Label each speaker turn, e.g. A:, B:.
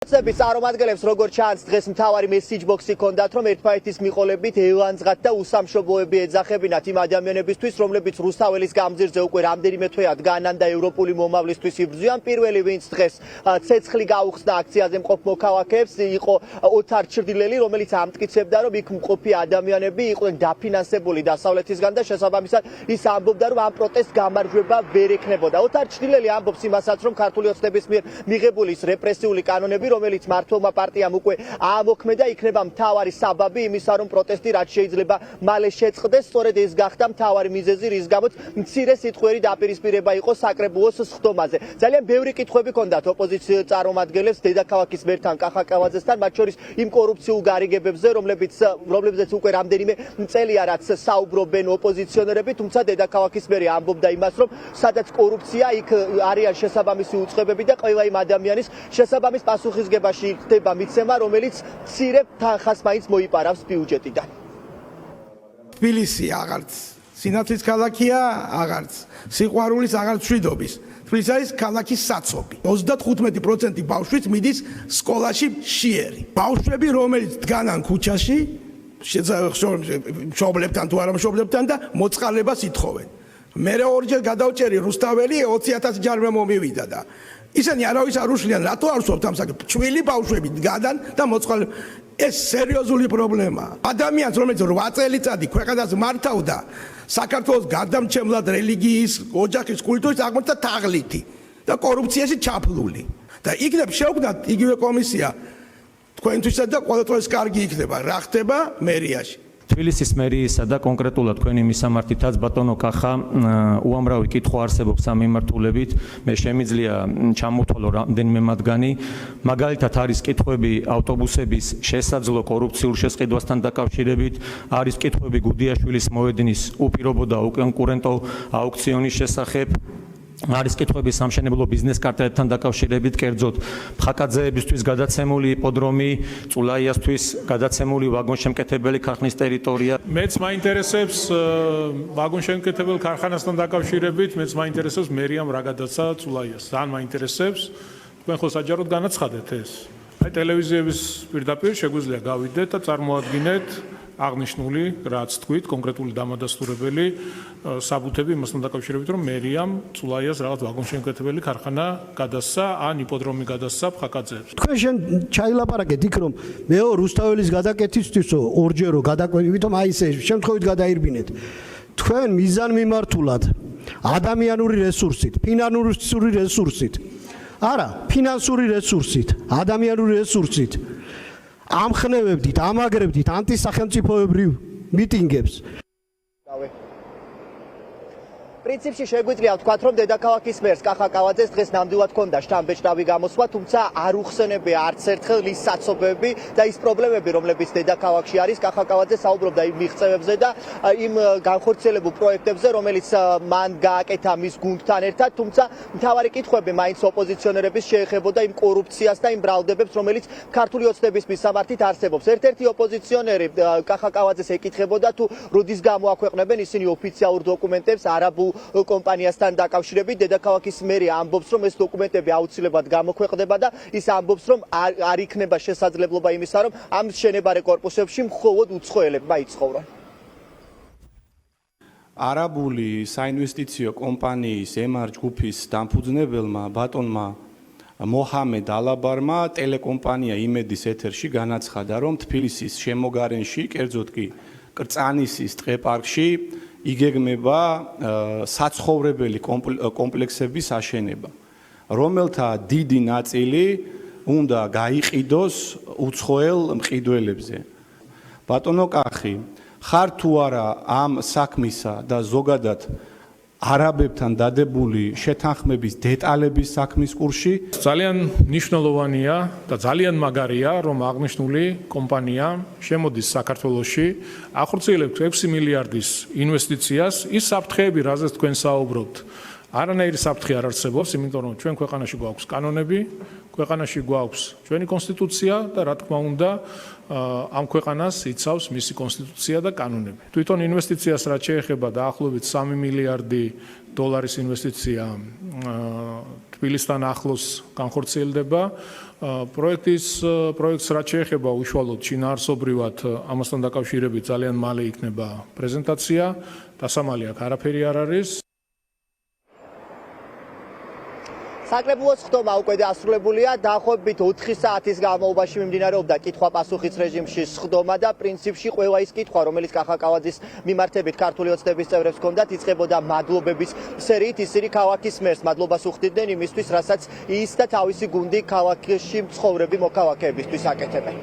A: წარმომადგენლებს როგორც ჩანს დღეს მთავარი მესიჯ ბოქსი ჰქონდათ რომ ერთმანეთის მიყოლებით ელანძღათ და უსამშობლოები ეძახებინათ იმ ადამიანებისთვის რომლებიც რუსთაველის გამზირზე უკვე რამდენიმე თვეა დგანან და ევროპული მომავლისთვის იბრძვიან პირველი ვინც დღეს ცეცხლი გაუხსნა აქციაზე მყოფ მოქალაქეებს იყო ოთარ ჩრდილელი რომელიც ამტკიცებდა რომ იქ მყოფი ადამიანები იყვნენ დაფინანსებული დასავლეთისგან და შესაბამისად ის ამბობდა რომ ამ პროტესტს გამარჯვება ვერ ექნებოდა ოთარ ჩრდილელი ამბობს იმასაც რომ ქართული ოცნების მიერ მიღებული ის რეპრესიული კანონები რომელიც მართლმა პარტიამ უკვე აამოქმედა იქნება მთავარი საბაბი იმისა რომ პროტესტი რაც შეიძლება მალე შეწყდეს სწორედ ეს გახდა მთავარი მიზეზი რის გამოც მცირე სიტყვიერი დაპირისპირება იყო საკრებულოს სხდომაზე ძალიან ბევრი კითხვები ჰქონდათ ოპოზიციის წარმომადგენლებს დედაქალაქის მერთან კახაკავაძესთან მათ შორის იმ კორუფციულ გარიგებებზე რომლებზეც უკვე რამდენიმე წელია რაც საუბრობენ ოპოზიციონერები თუმცა დედაქალაქის მერი ამბობდა იმას რომ სადაც კორუფცია იქ არიან შესაბამისი უწყებები და ყველა იმ ადამიანის შესაბამის პასუხისგებაში ხდება მიცემა, რომელიც მცირე თანხას მაინც მოიპარავს ბიუჯეტიდან.
B: თბილისი აღარც სინათლის ქალაქია, აღარც სიყვარულის, აღარც მშვიდობის. თბილისი არის ქალაქის საცობი. 35% ბავშვით მიდის სკოლაში შიერი. ბავშვები, რომელიც დგანან ქუჩაში, მშობლებთან თუ არა მშობლებთან და მოწყალებას ითხოვენ. მე ორჯერ გადავჭერი რუსთაველი 20,000 ჯარმა მომივიდა და ისინი არავის არ უშლიან, რატო არ ვსვამთ ამ საკითხს? ჩვილი ბავშვები დგანან და მოწყალება. ეს სერიოზული პრობლემაა. ადამიანს, რომელიც 8 წელიწადი ქვეყანას მართავდა, საქართველოს გარდამჩემლად რელიგიის, ოჯახის, კულტურის აღმოჩნდა თაღლითი და კორუფციაში ჩაფლული. და იქნებ შევქმნათ იგივე კომისია თქვენთვისაც და ყოველთვის კარგი იქნება. რა ხდება მერიაში?
C: თბილისის მერიისა და კონკრეტულად თქვენი მისამართითაც ბატონო კახა უამრავი კითხვა არსებობს ამ მიმართულებით მე შემიძლია ჩამოთვალო რამდენიმე მათგანი მაგალითად არის კითხვები ავტობუსების შესაძლო კორუფციულ შესყიდვასთან დაკავშირებით არის კითხვები გუდიაშვილის მოედნის უპირობო და უკონკურენტო აუქციონის შესახებ არის კითხვები სამშენებლო ბიზნეს კარტელებთან დაკავშირებით, კერძოდ მხაკაძეებისთვის გადაცემული იპოდრომი, წულაიასთვის გადაცემული ვაგონშემკეთებელი ქარხნის ტერიტორია.
D: მეც მაინტერესებს ვაგონშემკეთებელ ქარხანასთან დაკავშირებით, მეც მაინტერესებს მერიამ რა გადაცა წულაიას. ძალიან მაინტერესებს. თქვენ ხო საჯაროდ განაცხადეთ ეს. აი ტელევიზიების პირდაპირ შეგვიძლია გავიდეთ და წარმოადგინეთ აღნიშნული, რაც თქვით, კონკრეტული დამადასტურებელი საბუთები იმასთან დაკავშირებით, რომ მერიამ წულაიას რაღაც ვაგონშემკეთებელი ქარხანა გადასცა, ან იპოდრომი გადასცა მხაკაძეებს.
E: თქვენ შენ ჩაილაპარაკეთ იქ, რომ მეო რუსთაველის გადაკეთებისთვისო ორჯერო გადაკვეთი, ვითომ აი ესე შემთხვევით გადაირბინეთ. თქვენ მიზანმიმართულად ადამიანური რესურსით, ფინანსური რესურსით, არა, ფინანსური რესურსით, ადამიანური რესურსით ამხნევებდით, ამაგრებდით ანტისახელმწიფოებრივ მიტინგებს.
A: პრინციპში შეგვიძლია ვთქვათ, რომ დედაქალაქის მერს კახაკავაძეს დღეს ნამდვილად ჰქონდა შთამბეჭდავი გამოსვლა, თუმცა არ უხსენებია არც ერთხელ ის საცობები და ის პრობლემები, რომლებიც დედაქალაქში არის, კახაკავაძე საუბრობდა იმ მიღწევებზე და იმ განხორციელებულ პროექტებზე, რომელიც მან გააკეთა მის გუნდთან ერთად, თუმცა მთავარი კითხვები მაინც ოპოზიციონერების შეეხებოდა იმ კორუფციას და იმ ბრალდებებს, რომელიც ქართული ოცნების მისამართით არსებობს. ერთ-ერთი ოპოზიციონერი კახაკავაძეს ეკითხებოდა თუ როდის გამოაქვეყნებენ ისინი ოფიციალურ დოკუმენტებს არაბულ კომპანიასთან დაკავშირებით დედაქალაქის მერი ამბობს რომ ეს დოკუმენტები აუცილებლად გამოქვეყნდება და ის ამბობს რომ არ იქნება შესაძლებლობა იმისა რომ ამ შენებარე კორპუსებში მხოლოდ უცხოელებმა იცხოვრონ.
F: არაბული საინვესტიციო კომპანიის ემარ ჯგუფის დამფუძნებელმა ბატონმა მოჰამედ ალაბარმა ტელეკომპანია იმედის ეთერში განაცხადა რომ თბილისის შემოგარენში კერძოდ კი კრწანისის ტყეპარკში იგეგმება საცხოვრებელი კომპლექსების აშენება, რომელთა დიდი ნაწილი უნდა გაიყიდოს უცხოელ მყიდველებზე. ბატონო კახი, ხარ თუ არა ამ საქმისა და ზოგადად არაბებთან დადებული შეთანხმების დეტალების საქმის კურსში?
D: ძალიან მნიშვნელოვანია და ძალიან მაგარია, რომ აღნიშნული კომპანია შემოდის საქართველოში, ახორციელებს 6 მილიარდის ინვესტიციას, ის საფრთხეები, რაზეც თქვენ საუბრობთ. არანაირი საფრთხე არ არსებობს, იმიტომ რომ ჩვენ ქვეყანაში გვაქვს კანონები, ქვეყანაში გვაქვს ჩვენი კონსტიტუცია და რა თქმა უნდა ამ ქვეყანას იცავს მისი კონსტიტუცია და კანონები. თვითონ ინვესტიციას რაც შეეხება დაახლოებით 3 მილიარდი დოლარის ინვესტიცია თბილისთან ახლოს განხორციელდება. პროექტს რაც შეეხება უშუალოდ შინაარსობრივად ამასთან დაკავშირებით ძალიან მალე იქნება პრეზენტაცია. დასამალი აქ არაფერი არ არის.
A: საკრებულოს ხდომა უკვე დასრულებულია. დაახლოებით 4 საათის განმავლობაში მიმდინარეობდა კითხვა-პასუხის რეჟიმში სხდომა და პრინციპში ყველა ის კითხვა, რომელიც კახაკავაძის მიმართებით ქართული ოცნების წევრებს ჰქონდათ, იწყებოდა მადლობების სერიით. ისინი ქალაქის მერს მადლობას უხდიდნენ იმისთვის, რასაც ის და თავისი გუნდი ქალაქში მცხოვრები მოქალაქეებისთვის აკეთებენ.